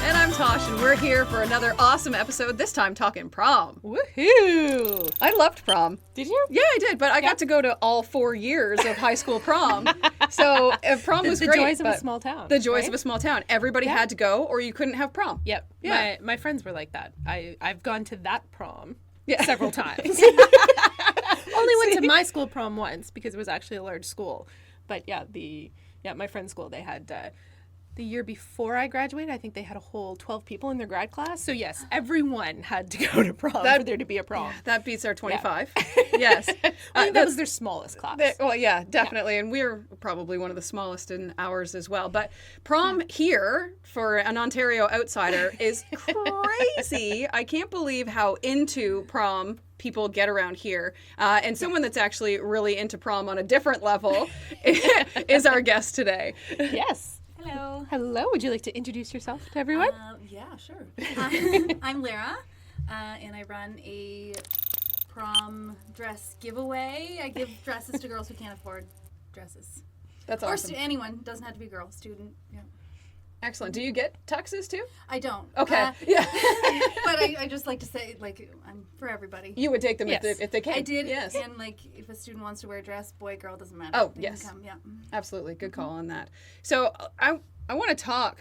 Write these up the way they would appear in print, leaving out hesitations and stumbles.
And I'm Tosh, and we're here for another awesome episode, this time talking prom. Woohoo! I loved prom. Did you? Yeah, I did, but I got to go to all 4 years of high school prom. So prom was great. The joys of a small town. The joys of a small town. Everybody had to go, or you couldn't have prom. Yep. Yeah. My friends were like that. I've gone to that prom Yeah. several times. Only went to my school prom once because it was actually a large school. But my friend's school, they had the year before I graduated, I think they had a whole 12 people in their grad class. So yes, everyone had to go to prom for there to be a prom. That beats our 25. Yes. I think that was their smallest class. Well, yeah, definitely. And we're probably one of the smallest in ours as well. But prom here, for an Ontario outsider, is crazy. I can't believe how into prom people get around here. And someone that's actually really into prom on a different level is our guest today. Yes. Hello. Hello. Would you like to introduce yourself to everyone? Yeah, sure. I'm Lara, and I run a prom dress giveaway. I give dresses to girls who can't afford dresses. That's awesome. Or anyone. Doesn't have to be a girl. Student. Yeah. Excellent. Do you get tuxes too? I don't. Okay. Yeah. But I just like to say, like, I'm for everybody. You would take them Yes. if they came. I did. Yes. And, like, if a student wants to wear a dress, boy, girl, doesn't matter. Oh, They can yes. come, yeah. Absolutely. Good call on that. So I want to talk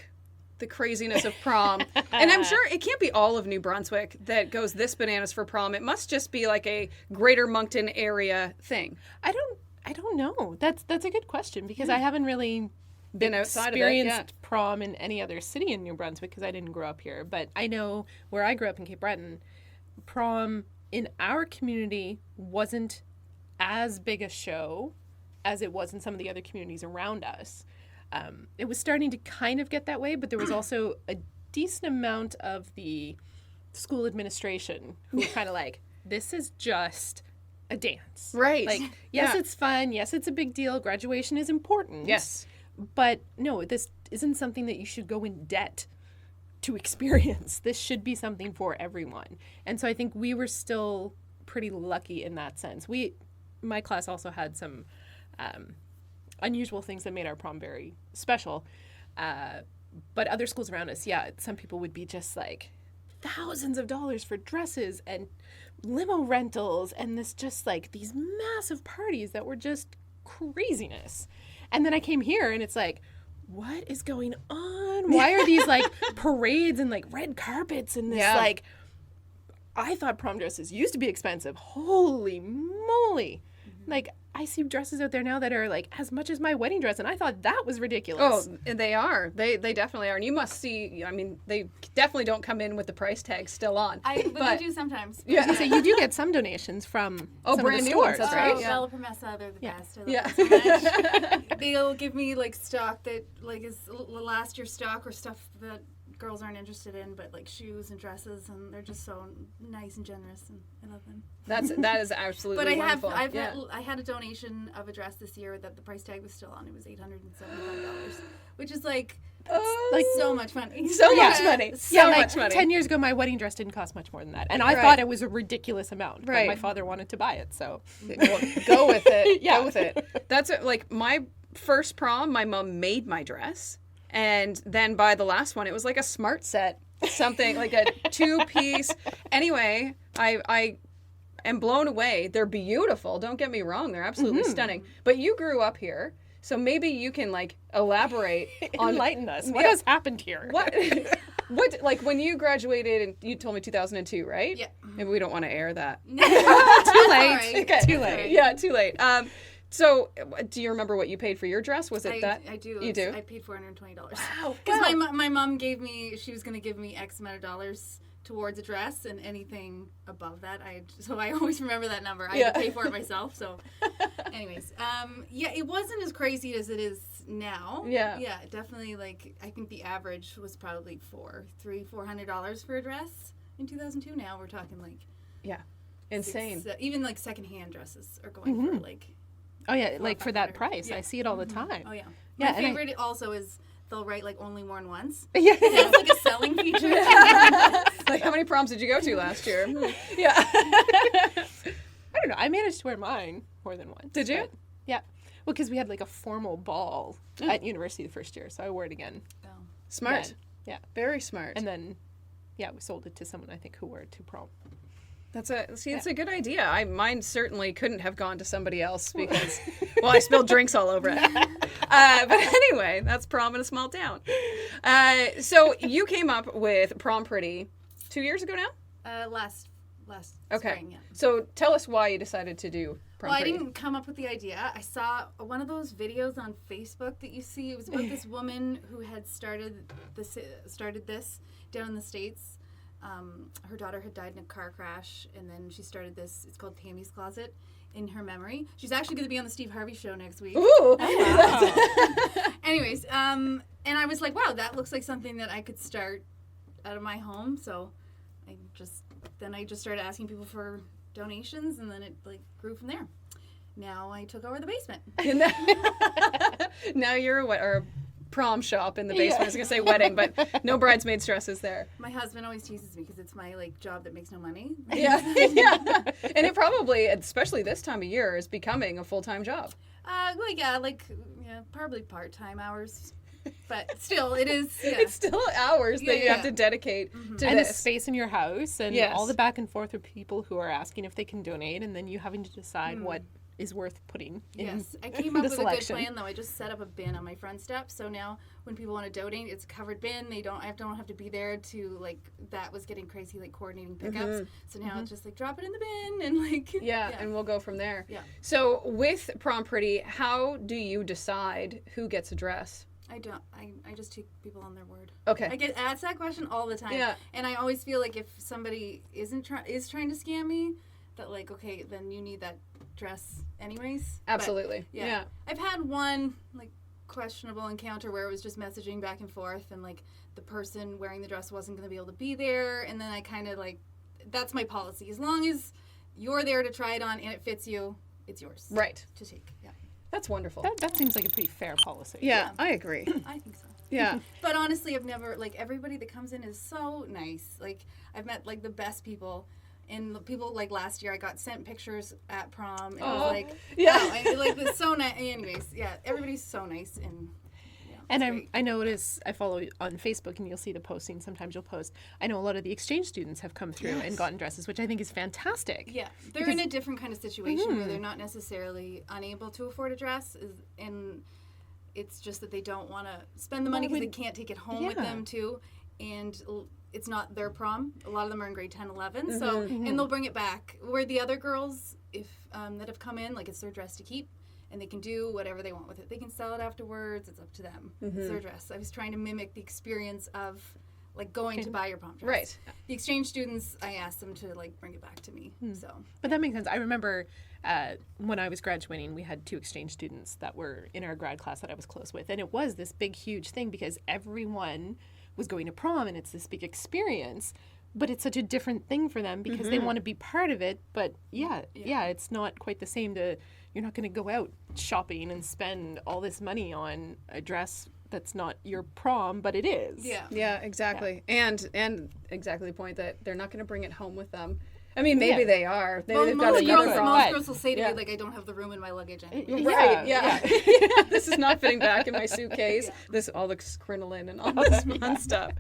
the craziness of prom. And I'm sure it can't be all of New Brunswick that goes this bananas for prom. It must just be like a Greater Moncton area thing. I don't know. That's a good question because I haven't really Been outside experienced of it, prom in any other city in New Brunswick because I didn't grow up here. But I know where I grew up in Cape Breton, prom in our community wasn't as big a show as it was in some of the other communities around us. It was starting to kind of get that way, but there was also a decent amount of the school administration who were kind of like, this is just a dance. Right. Like, yes, Yeah. it's fun. Yes, it's a big deal. Graduation is important. Yes. But no, this isn't something that you should go in debt to experience. This should be something for everyone. And so I think we were still pretty lucky in that sense. My class also had some unusual things that made our prom very special. But other schools around us, some people would be just like thousands of dollars for dresses and limo rentals and this just like these massive parties that were just craziness. And then I came here and it's like, what is going on? Why are these like parades and like red carpets and this like, I thought prom dresses used to be expensive. Holy moly. Like I see dresses out there now that are like as much as my wedding dress, and I thought that was ridiculous. Oh, and they are. They definitely are. And you must see, I mean, they definitely don't come in with the price tag still on. But I do sometimes. Yeah. So you do get some donations from some brand of the new ones, stores, that's right? right? Yeah. Bella Promessa, they're the best. I love Yeah. them so much. They'll give me like stock that like is last year's stock or stuff that girls aren't interested in, but like shoes and dresses, and they're just so nice and generous, and I love them. That is absolutely But wonderful. I had a donation of a dress this year that the price tag was still on. It was $875, which is like so much money. So much money. So much money. 10 years ago, my wedding dress didn't cost much more than that. And I Right. thought it was a ridiculous amount. Right. But my father wanted to buy it, so. Well, go with it. Yeah. Go with it. That's it. Like my first prom, my mom made my dress. And then by the last one, it was like a smart set, something like a 2-piece. Anyway, I am blown away. They're beautiful. Don't get me wrong. They're absolutely stunning. But you grew up here. So maybe you can like elaborate on Enlighten us. What has happened here? what like when you graduated, and you told me 2002, right? Yeah. Maybe we don't want to air that. Too late. Right. Okay. Too late. Yeah, too late. So do you remember what you paid for your dress? Was it that? I do. You do? I paid $420. Wow. Because my mom gave me, she was going to give me X amount of dollars towards a dress, and anything above that, so I always remember that number. I had to pay for it myself. So, anyways, it wasn't as crazy as it is now. Yeah. Yeah, definitely. Like I think the average was probably $400 for a dress in 2002. Now we're talking like Insane. even like secondhand dresses are going for like. Oh, yeah, like for that 500. price. Yeah. I see it all the time. Oh, yeah. Yeah, My and favorite also is they'll write like only worn once. Yeah. It's like a selling feature. Like how many proms did you go to last year? Yeah. I don't know. I managed to wear mine more than once. Did you? but- Yeah. Well, because we had like a formal ball at university the first year, so I wore it again. Smart. then. Very smart. And then, we sold it to someone, I think, who wore it to prom. It's a good idea. Mine certainly couldn't have gone to somebody else because, well, I spilled drinks all over it. But anyway, that's prom in a small town. So you came up with Prom Pretty 2 years ago now? Last Okay. spring, yeah. So tell us why you decided to do Prom Well, Pretty. I didn't come up with the idea. I saw one of those videos on Facebook that you see. It was about this woman who had started this down in the States. Her daughter had died in a car crash, and then she started this. It's called Tammy's Closet in her memory. She's actually going to be on the Steve Harvey show next week. Ooh! Anyways, and I was like, wow, that looks like something that I could start out of my home. So I just started asking people for donations, and then it like grew from there. Now I took over the basement. Now you're a prom shop in the basement. I was going to say wedding, but no bridesmaids dresses there. My husband always teases me because it's my job that makes no money. Yeah. And it probably, especially this time of year, is becoming a full-time job. Probably part-time hours. But still, it is. Yeah. It's still hours that you have to dedicate to And the this. space in your house and Yes. all the back and forth with people who are asking if they can donate, and then you having to decide what is worth putting in Yes, I came up the with selection. a good plan though. I just set up a bin on my front step, so now when people want to donate, it's a covered bin. I don't have to be there to that was getting crazy coordinating pickups. So now it's just drop it in the bin and And we'll go from there. Yeah. So with Prom Pretty, how do you decide who gets a dress? I don't. I just take people on their word. Okay. I get asked that question all the time. Yeah. And I always feel like if somebody is trying to scam me, that okay, then you need that dress anyways. Absolutely. But, yeah. I've had one questionable encounter where it was just messaging back and forth, and the person wearing the dress wasn't going to be able to be there, and then I kind of that's my policy. As long as you're there to try it on and it fits you, it's yours. Right. To take. Yeah. That's wonderful. That seems like a pretty fair policy. Yeah, I agree. I think so. Yeah. But honestly, I've never everybody that comes in is so nice. I've met the best people, and the people last year I got sent pictures at prom, and it was yeah. wow, it's so nice. Anyways, yeah, everybody's so nice, and And I notice, I follow you on Facebook, and you'll see the posting. Sometimes you'll post. I know a lot of the exchange students have come through and gotten dresses, which I think is fantastic. yeah, they're in a different kind of situation where they're not necessarily unable to afford a dress, and it's just that they don't want to spend the money because they can't take it home with them too, and it's not their prom. A lot of them are in grade 10, 11, so and they'll bring it back. Where the other girls, if that have come in, it's their dress to keep. And they can do whatever they want with it. They can sell it afterwards. It's up to them. It's their dress. I was trying to mimic the experience of going to buy your prom dress. Right. The exchange students, I asked them to bring it back to me. So But that makes sense. I remember when I was graduating, we had 2 exchange students that were in our grad class that I was close with. And it was this big, huge thing because everyone was going to prom, and it's this big experience. But it's such a different thing for them because they want to be part of it. But yeah, it's not quite the same you're not going to go out shopping and spend all this money on a dress that's not your prom, but it is. yeah. Yeah, exactly. And exactly the point that they're not going to bring it home with them. I mean, maybe they are. They've got Most another girls, prom. most girls will say to me I don't have the room in my luggage anymore. Right, yeah. This is not fitting back in my suitcase. This all looks crinoline and all this fun stuff.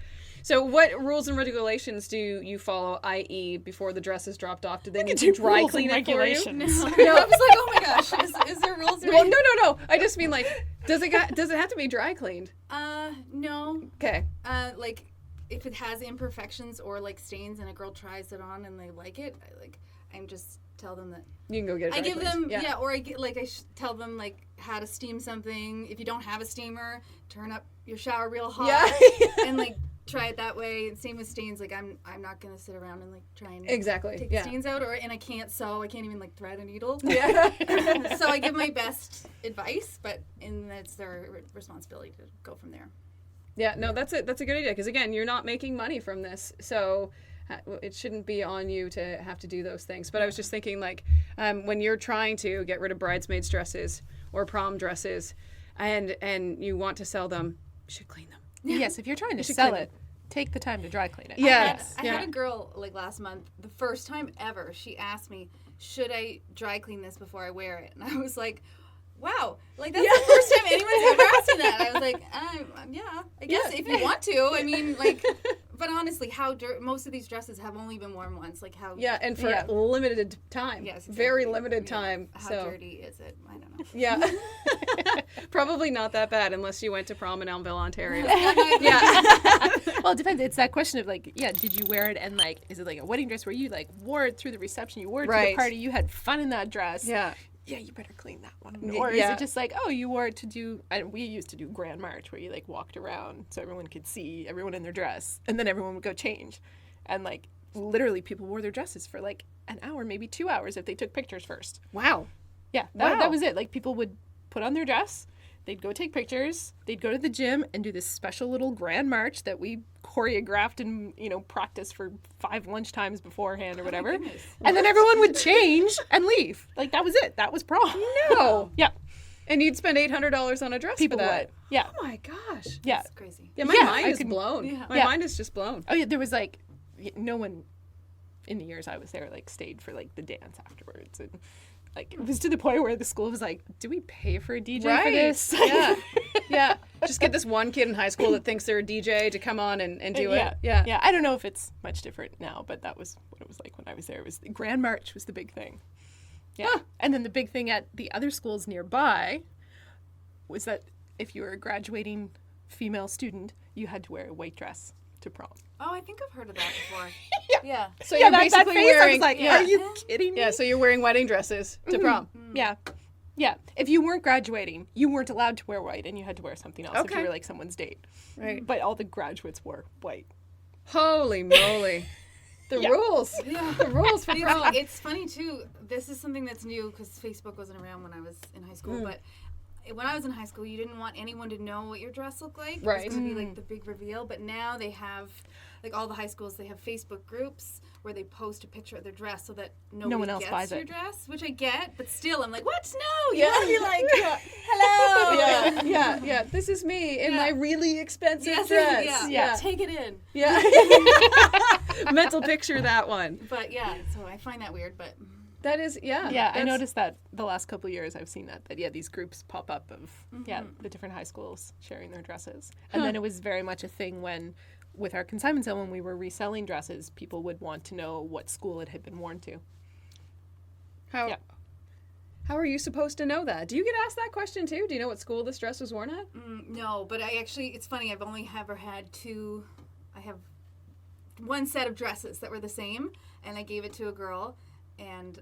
So what rules and regulations do you follow, i.e. before the dress is dropped off? Do they need to dry clean it for you? No. I was oh my gosh, is there rules? Well, no. I just mean does it have to be dry cleaned? No. Okay. If it has imperfections or stains and a girl tries it on and they like it, I'm just tell them that You can go get it. I give cleaned. them or I get tell them how to steam something. If you don't have a steamer, turn up your shower real hot and try it that way. And same with stains. I'm not gonna sit around and try and Exactly. take the stains out, and I can't sew. I can't even thread a needle. Yeah. So I give my best advice, but it's their responsibility to go from there. Yeah, no, that's a good idea because again, you're not making money from this, so it shouldn't be on you to have to do those things. But I was just thinking when you're trying to get rid of bridesmaids dresses or prom dresses, and you want to sell them, you should clean them. Yes, if you're trying to sell it, take the time to dry clean it. Yes. I had a girl last month, the first time ever, she asked me, should I dry clean this before I wear it? And I was like, wow, like that's the first time anyone's ever asked me that. I was like, yeah, I guess if you want to. I mean, like, but honestly, most of these dresses have only been worn once. Like how? Yeah, and for limited time. Yes, exactly. Very limited time. How dirty is it? I don't know. Yeah. Probably not that bad unless you went to prom in Elmville, Ontario. Well, it depends. It's that question of like, did you wear it and like, is it like a wedding dress where you like wore it through the reception, you wore it to the party, you had fun in that dress? Yeah. Yeah, you better clean that one. Or is it just like, oh, you wore it to do, we used to do Grand March where you like walked around so everyone could see everyone in their dress and then everyone would go change. And like literally people wore their dresses for like an hour, maybe 2 hours if they took pictures first. Wow. Yeah, that was it. Like people would put on their dress, they'd go take pictures, they'd go to the gym and do this special little Grand March that we choreographed and, practiced for 5 lunch times beforehand or whatever. And then everyone would change and leave. Like that was it. That was prom. No. Yeah. And you'd spend $800 on a dress People for that. would. Yeah. Oh my gosh. Yeah. That's crazy. Yeah, my mind is blown. Yeah. My mind is just blown. Oh yeah, there was like no one in the years I was there like stayed for like the dance afterwards, and like it was to the point where the school was like, do we pay for a DJ for this? Yeah. Yeah. Just get this one kid in high school that thinks they're a DJ to come on and do it. Yeah. Yeah. I don't know if it's much different now, but that was what it was like when I was there. It was the Grand March was the big thing. Yeah. Huh. And then the big thing at the other schools nearby was that if you were a graduating female student, you had to wear a white dress to prom. Oh, I think I've heard of that before. Yeah. So you're that basically face, wearing. I was like, are you kidding me? Yeah. So you're wearing wedding dresses to prom. Yeah. Yeah. If you weren't graduating, you weren't allowed to wear white and you had to wear something else if Okay. you were like someone's date. Right. But all the graduates wore white. Holy moly. The rules. Yeah. The rules for prom. It's funny too. This is something that's new because Facebook wasn't around when I was in high school. But when I was in high school, you didn't want anyone to know what your dress looked like. Right. It was going to be like the big reveal. But now they have, like all the high schools, they have Facebook groups where they post a picture of their dress so that nobody one else gets buys your it. dress, which I get. But still, I'm like, what? No. Yeah. You're like, hello. Yeah. This is me in my really expensive Yes, dress. yeah. Take it in. Yeah. Mental picture that one. But yeah, so I find that weird. But That is, Yeah, I that's- noticed that the last couple of years I've seen that these groups pop up of, the different high schools sharing their dresses. And then it was very much a thing when, with our consignment sale, when we were reselling dresses, people would want to know what school it had been worn to. How are you supposed to know that? Do you get asked that question too? Do you know what school this dress was worn at? no, but it's funny, I've only ever had I have one set of dresses that were the same, and I gave it to a girl, and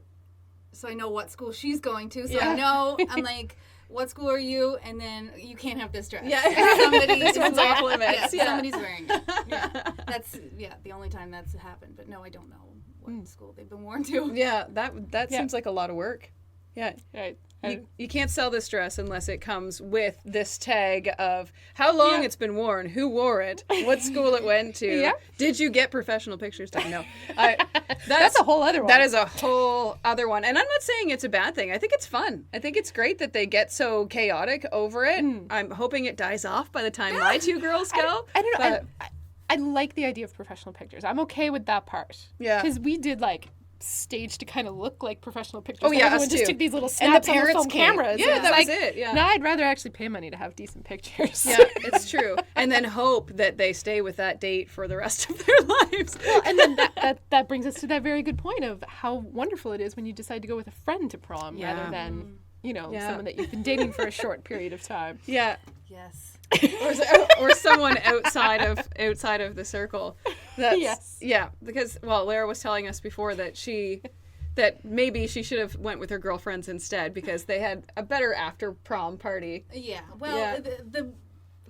so I know what school she's going to, so I know, I'm like, what school are you? And then you can't have this dress. Yeah. Somebody This one's off limits. Yeah. Somebody's wearing it. Yeah. That's the only time that's happened, but no, I don't know what school they've been worn to. Yeah, that seems like a lot of work. Yeah. Right. You can't sell this dress unless it comes with this tag of how long it's been worn, who wore it, what school it went to, did you get professional pictures done? No. That's a whole other one. That is a whole other one. And I'm not saying it's a bad thing. I think it's fun. I think it's great that they get so chaotic over it. I'm hoping it dies off by the time my two girls go. I don't know. I like the idea of professional pictures. I'm okay with that part. Yeah. Because we did like stage to kind of look like professional pictures. Oh, yeah, Everyone us just too. took these little And the snaps on their parents phone came. cameras. Yeah, and that it's was it, yeah. No, I'd rather actually pay money to have decent pictures. Yeah, it's true. And then hope that they stay with that date for the rest of their lives. Well, and then that brings us to that very good point of how wonderful it is when you decide to go with a friend to prom rather than, someone that you've been dating for a short period of time. Yeah. Yes. or someone outside of the circle. That's, Yes. Yeah, because Lara was telling us before that maybe she should have went with her girlfriends instead because they had a better after prom party. Yeah. Well, the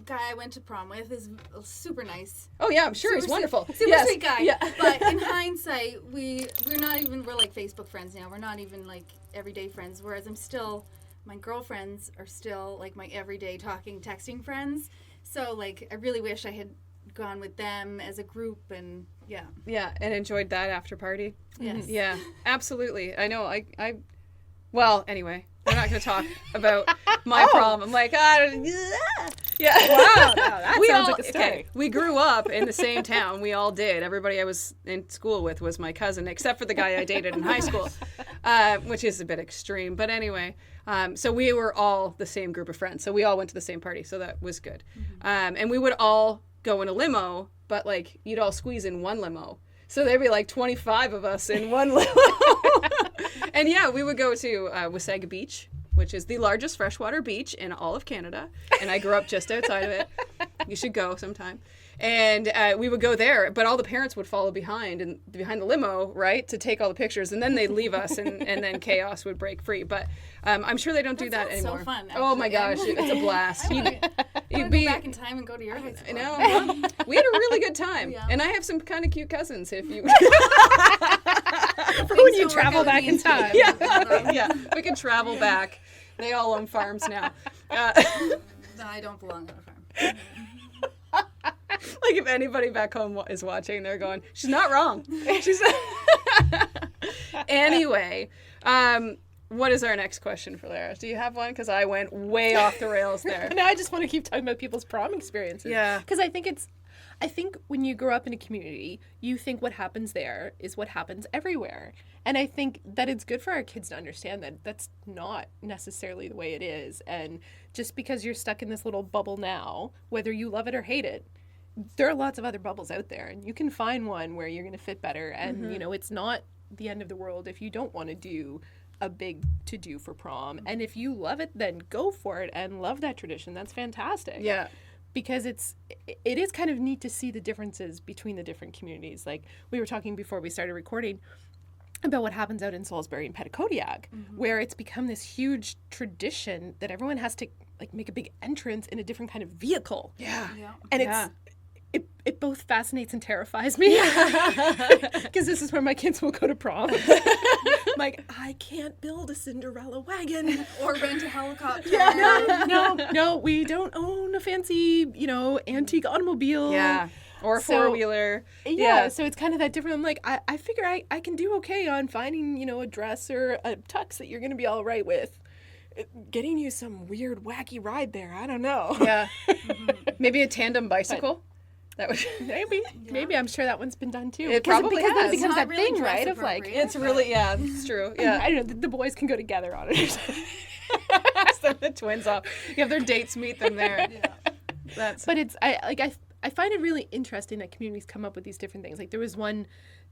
guy I went to prom with is super nice. Oh yeah, I'm sure he's wonderful. Super sweet guy. Yeah. But in hindsight, we're like Facebook friends now. We're not even like everyday friends. Whereas my girlfriends are still like my everyday talking, texting friends. So like, I really wish I had gone with them as a group and Yeah, and enjoyed that after party. Yes. Yeah, absolutely. I know. Well, anyway, we're not going to talk about my prom. I'm like, yeah. Wow, that sounds like a story. Okay, we grew up in the same town. We all did. Everybody I was in school with was my cousin, except for the guy I dated in high school. which is a bit extreme. But anyway, so we were all the same group of friends. So we all went to the same party. So that was good. And we would all go in a limo, but like you'd all squeeze in one limo. So there'd be like 25 of us in one limo. And yeah, we would go to Wasaga Beach, which is the largest freshwater beach in all of Canada. And I grew up just outside of it. You should go sometime. And we would go there, but all the parents would follow behind the limo, right, to take all the pictures, and then they'd leave us, and then chaos would break free. But I'm sure they don't do that anymore. So fun. Oh my gosh, it's a blast. I want to go back in time and go to your high school. I know. We had a really good time, and I have some kind of cute cousins. If you For when you travel back in time. yeah, we can travel back. They all own farms now. No, I don't belong on a farm. Like if anybody back home is watching, they're going, she's not wrong. She's Anyway, what is our next question for Lara? Do you have one? Because I went way off the rails there. No, I just want to keep talking about people's prom experiences. Yeah. Because I think when you grow up in a community, you think what happens there is what happens everywhere. And I think that it's good for our kids to understand that that's not necessarily the way it is. And just because you're stuck in this little bubble now, whether you love it or hate it, there are lots of other bubbles out there, and you can find one where you're going to fit better. And, you know, it's not the end of the world if you don't want to do a big to-do for prom. And if you love it, then go for it and love that tradition. That's fantastic. Yeah. Because it is kind of neat to see the differences between the different communities. Like we were talking before we started recording about what happens out in Salisbury and Petitcodiac, where it's become this huge tradition that everyone has to like make a big entrance in a different kind of vehicle. Yeah. And it both fascinates and terrifies me. Because this is where my kids will go to prom. I'm like, I can't build a Cinderella wagon. Or rent a helicopter. No, we don't own a fancy, antique automobile. Yeah. Or a four-wheeler. Yeah, so it's kind of that different. I'm like, I figure I can do okay on finding, a dress or a tux that you're going to be all right with. Getting you some weird, wacky ride there, I don't know. Yeah. Maybe a tandem bicycle. That would Maybe I'm sure that one's been done too. It probably has. It becomes that really thing, dress right? Of like, appropriate. It's really it's true. Yeah. I don't know. The boys can go together on it. Send the twins off. You have their dates, meet them there. Yeah. But it's I find it really interesting that communities come up with these different things. Like there was one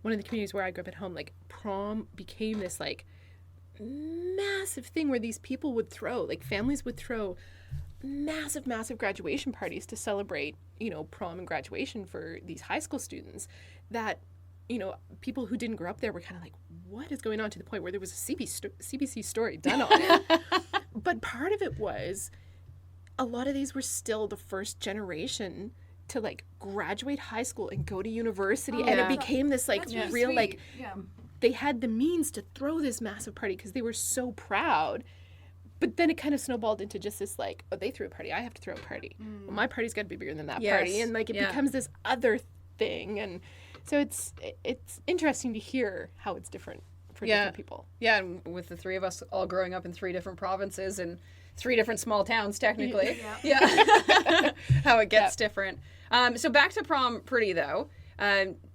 of the communities where I grew up at home. Like prom became this like massive thing where these people would throw, like families would throw massive graduation parties to celebrate, prom and graduation for these high school students that, people who didn't grow up there were kind of like, what is going on, to the point where there was a CBC story done on it. But part of it was a lot of these were still the first generation to like graduate high school and go to university. And it became this like That's real, sweet. like, Yeah. they had the means to throw this massive party because they were so proud. But then it kind of snowballed into just this like, oh, they threw a party, I have to throw a party. Well, my party's got to be bigger than that party. And like it becomes this other thing. And so it's interesting to hear how it's different for different people. Yeah, and with the three of us all growing up in 3 different provinces and 3 different small towns, technically. Yeah. How it gets different. So back to Prom Pretty, though.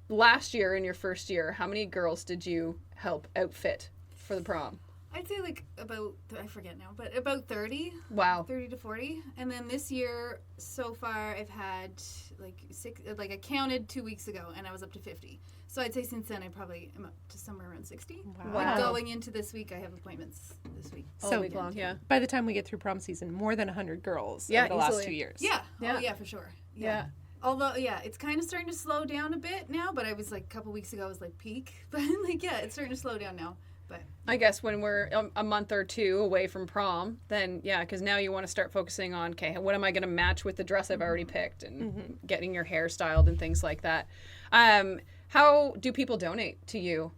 Last year, in your first year, how many girls did you help outfit for the prom? I'd say like about, I forget now, but about 30. Wow. 30 to 40. And then this year, so far, I've had like 6, like I counted 2 weeks ago and I was up to 50. So I'd say since then I probably am up to somewhere around 60. Wow. Like going into this week, I have appointments this week. All week long, yeah. By the time we get through prom season, more than 100 girls Yeah, over the last easily. 2 years. Yeah. Yeah. Oh, yeah, for sure. Yeah. Although, it's kind of starting to slow down a bit now, but I was like, a couple weeks ago, I was like peak. But like, it's starting to slow down now. But I guess when we're a month or 2 away from prom, then because now you want to start focusing on, okay, what am I going to match with the dress I've already picked, and getting your hair styled and things like that. How do people donate to you?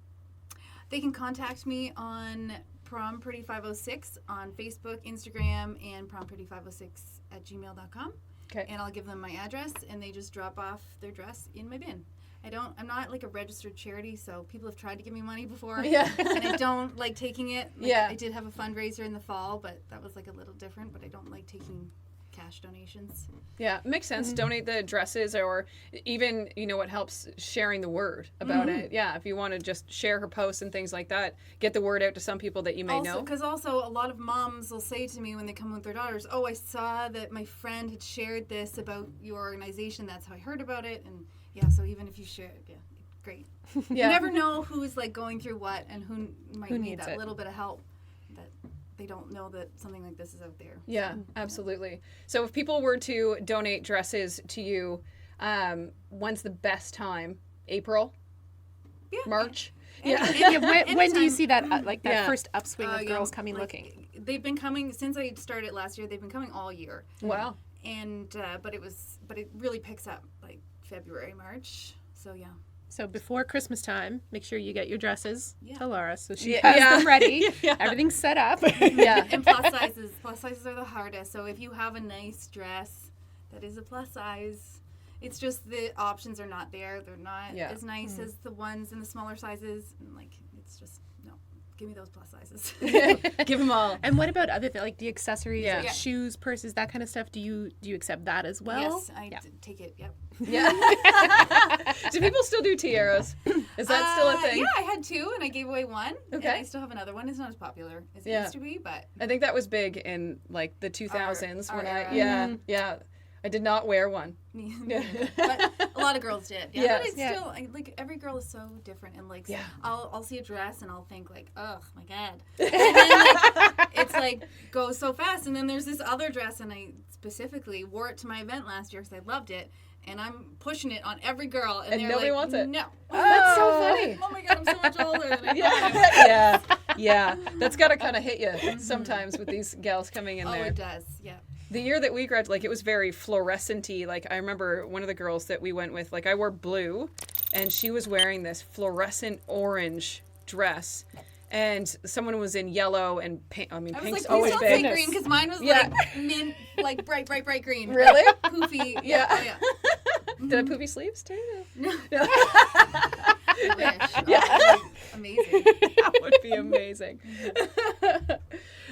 they can contact me on Prom Pretty 506 on Facebook, Instagram, and prompretty506@gmail.com. Okay. And I'll give them my address, and they just drop off their dress in my bin. I'm not like a registered charity, so people have tried to give me money before. Yeah. And I don't like taking it. Like, Yeah. I did have a fundraiser in the fall, but that was like a little different, but I don't like taking cash donations. Yeah, makes sense. Donate the dresses, or even, what helps sharing the word about it. Yeah, if you want to just share her posts and things like that, get the word out to some people that you may know. Because also a lot of moms will say to me when they come with their daughters, oh, I saw that my friend had shared this about your organization. That's how I heard about it. And yeah, so even if you share it, yeah, great. Yeah. You never know who's like going through what and who might need needs that it. little bit of help that they don't know that something like this is out there. Yeah, absolutely. So if people were to donate dresses to you, when's the best time? April? Yeah. March? Yeah. When do you see that that first upswing of girls coming looking? They've been coming since I started last year. They've been coming all year. Wow. And but it really picks up like February, March. So yeah. So before Christmas time, make sure you get your dresses to Lara so she Yeah. has Yeah. them ready. Yeah. Everything's set up. Yeah. And plus sizes are the hardest. So if you have a nice dress that is a plus size, it's just the options are not there. They're not as nice as the ones in the smaller sizes. And like, it's just, no, give me those plus sizes. Give them all. And what about other things like the accessories, Yeah. like shoes, purses, that kind of stuff? Do you accept that as well? Yes, I take it, yep. Yeah. Do people still do tiaras? Is that still a thing? Yeah, I had 2 and I gave away 1. Okay. And I still have another one. It's not as popular as it used to be, but I think that was big in like the 2000s Our when era. yeah. I did not wear one. but a lot of girls did. Yeah, Yes. but it's still like every girl is so different, and like I'll see a dress and I'll think like, oh my god, and then like, it's like goes so fast, and then there's this other dress, and I specifically wore it to my event last year because I loved it, and I'm pushing it on every girl, and they're nobody like, wants it. No, That's so funny. Oh my god, I'm so much older than I thought. Yeah. That's got to kind of hit you sometimes with these gals coming in Oh, there. it does. Yeah. The year that we graduated, like, it was very fluorescent-y. Like, I remember one of the girls that we went with, like, I wore blue, and she was wearing this fluorescent orange dress, and someone was in yellow and pink. I mean, I was pink's like, always please don't say big. green, because mine was like mint, like bright green. Really? Poofy. Yeah. Oh, yeah. Did I poofy sleeves too? No. I wish. Yeah. Oh, amazing. That would be amazing.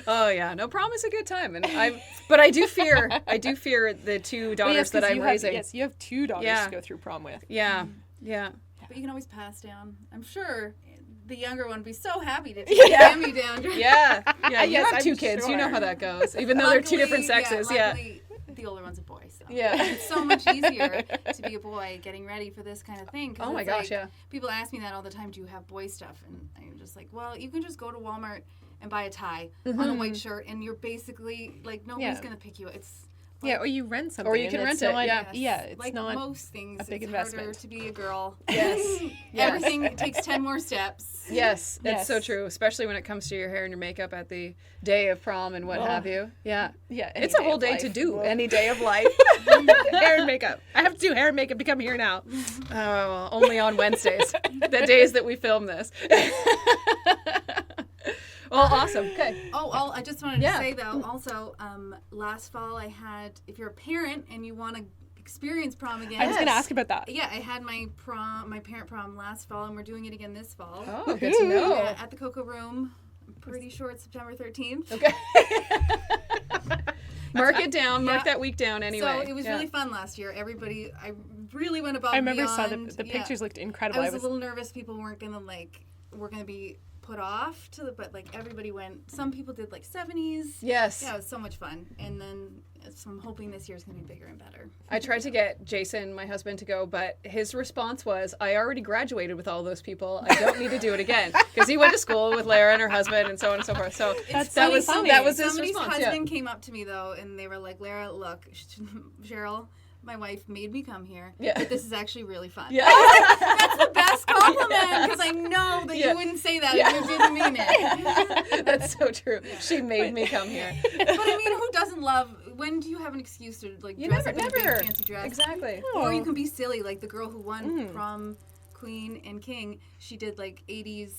Oh yeah, no, prom is a good time, and but I do fear the 2 daughters that I'm raising. Yes, you have 2 daughters to go through prom with. Yeah. But you can always pass down. I'm sure the younger one would be so happy to take Tammy down. Yeah. You Yes, have 2 I'm kids. You know sure. how that goes, even though they're 2 different sexes. Yeah. Luckily, the older one's a boy, so Yeah. it's so much easier to be a boy getting ready for this kind of thing. 'Cause Oh my it's gosh, like, yeah. People ask me that all the time. Do you have boy stuff? And I'm just like, well, you can just go to Walmart and buy a tie on a white shirt, and you're basically like nobody's gonna pick you. It's Yeah, or you rent something. Or you and can it's rent it, not- yeah. Yeah, it's like not most things. a big it's harder investment. to be a girl. Yes. Everything takes 10 more steps. Yes, that's Yes. so true, especially when it comes to your hair and your makeup at the day of prom and what have you. Yeah. Yeah, It's a whole day to do, any day of life. hair and makeup. I have to do hair and makeup to come here now. Oh, well, only on Wednesdays, the days that we film this. Well, awesome. Okay. Oh, I just wanted Yeah. to say though, also, last fall I had, if you're a parent and you want to experience prom again. I was going to ask about that. Yeah, I had my parent prom last fall, and we're doing it again this fall. Oh, good to know. Yeah, at the Cocoa Room. I'm pretty sure it's September 13th. Okay. Mark it down. Mark Yeah. that week down anyway. So it was really fun last year. I really went above I and remember beyond. saw the pictures looked I incredible. was a little nervous people weren't going to be put off but like everybody went. Some people did like 70s. Yes. Yeah, it was so much fun. And then so I'm hoping this year's going to be bigger and better. I tried to get Jason, my husband, to go, but his response was, I already graduated with all those people. I don't need to do it again. Because he went to school with Lara and her husband and so on and so forth. So that was his Somebody's response. husband came up to me though, and they were like, Lara, look, Cheryl, my wife made me come here, but this is actually really fun. Yeah. That's the best compliment, because I know that you wouldn't say that if you didn't mean it. That's so true. She made me come here. But I mean, who doesn't love, when do you have an excuse to like dress up in a big fancy dress? Exactly. Or you can be silly, like the girl who won Prom Queen and King, she did like 80s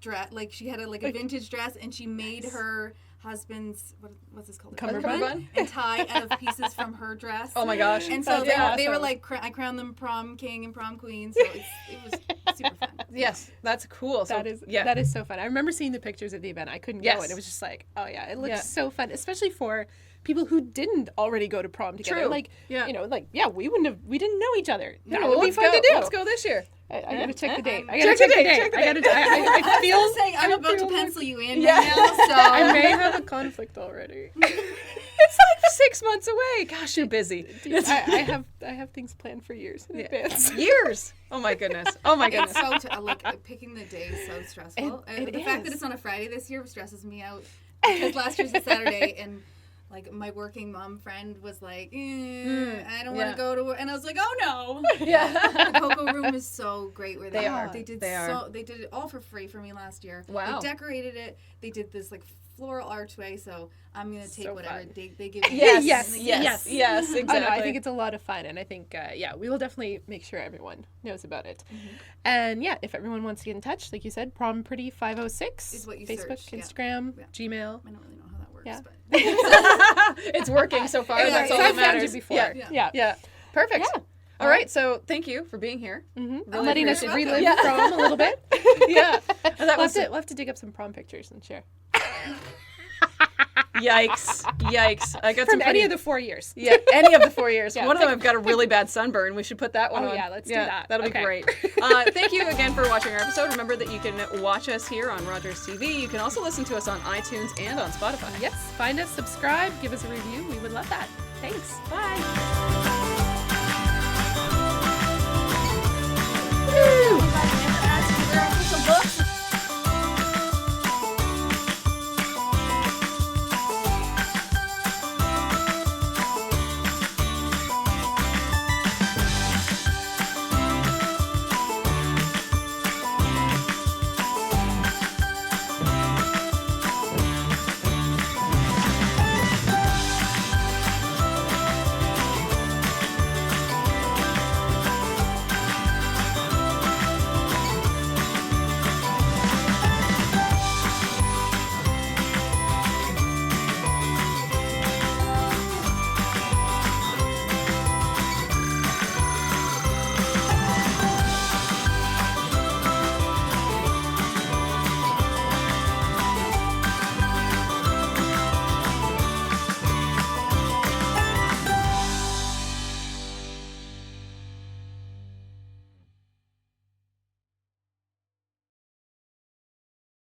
dress, like she had a vintage dress, and she made her husband's what's this called? Cummerbund? And tie out of pieces from her dress. Oh my gosh. And so That's they were awesome. like, I crowned them prom king and prom queen. So it was super fun. Yes, that's cool. So, That is so fun. I remember seeing the pictures of the event. I couldn't go, Yes. and it was just like, oh yeah, it looks Yeah. so fun, especially for people who didn't already go to prom together. True. Like, Yeah. you know, like, yeah, we didn't know each other. That No, would be let's fun go. to do. Let's go this year. I gotta check the date. Check the date. I I feel was saying, I'm about to feel- pencil you in Yeah. right now, so. I may have a conflict already. It's like 6 months away. Gosh, you're busy. I have things planned for years in advance. Years. Oh my goodness. Oh my goodness. It's so, like, picking the day is so stressful. The fact that is. it's on a Friday this year stresses me out. Because last year's a Saturday, and, like, my working mom friend was like, I don't want to go to work. And I was like, oh, no. Yeah. The Cocoa Room is so great where they are. They They did it all for free for me last year. Wow. They decorated it. They did this, like, floral archway, so I'm going to take So whatever fun. they give me. Yes. Yes. Exactly. Oh, no, I think it's a lot of fun, and I think, we will definitely make sure everyone knows about it. And yeah, if everyone wants to get in touch, like you said, Prom Pretty 506 Is what you Facebook, search, yeah. Instagram, Yeah. Gmail. I don't really know how that works, Yeah. but. It's working so far. Yeah, That's all yeah. that I've found you matters. before. Yeah. Yeah. Yeah. Perfect. Yeah. All right. So thank you for being here. Really Really letting us appreciate it. relive Yeah. prom a little bit. Yeah. That was We'll have to dig up some prom pictures and share. yikes. Yikes. I got From some any of the 4 years. Yeah, any of the 4 years. Yeah. One of them I've got a really bad sunburn. We should put that one Oh, on. yeah, let's do that. That'll Okay. be great. Thank you again for watching our episode. Remember that you can watch us here on Rogers TV. You can also listen to us on iTunes and on Spotify. Yes, find us, subscribe, give us a review. We would love that. Thanks. Bye.